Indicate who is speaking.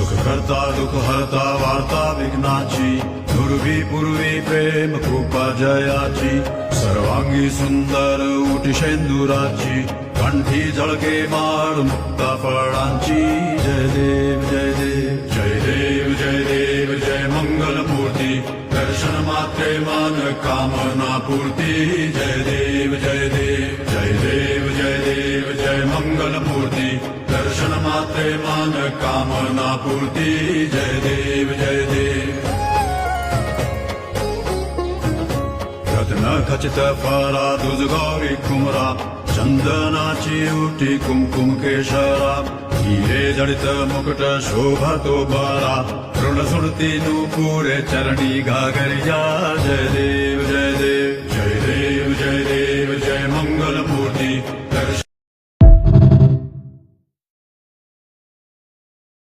Speaker 1: सुख करता दुःख हरता वार्ता विघ्नाची, दुर्वी पूर्वी प्रेम कृपा जयाची, सर्वांगी सुंदर उटी शेंदुराची, कंठी झळके माळ मुक्ता फळांची. जय देव जय देव जय देव जय देव जय मंगलमूर्ती, दर्शन मात्रे मान कामना पूर्ती. जय देव जय देव जय देव जय देव जय मंगलमूर्ती, दर्शन मात्रे मान कामना पूर्ती. जय देव जय देव. रत्न खचित फरा दुज गौरी कुमरा, चंदनाची उटी कुमकुम केशरा, हिरे जडित मुकुट शोभतो बरा, ऋण सुरती नूपुरे चरणी घागरिया. जय देव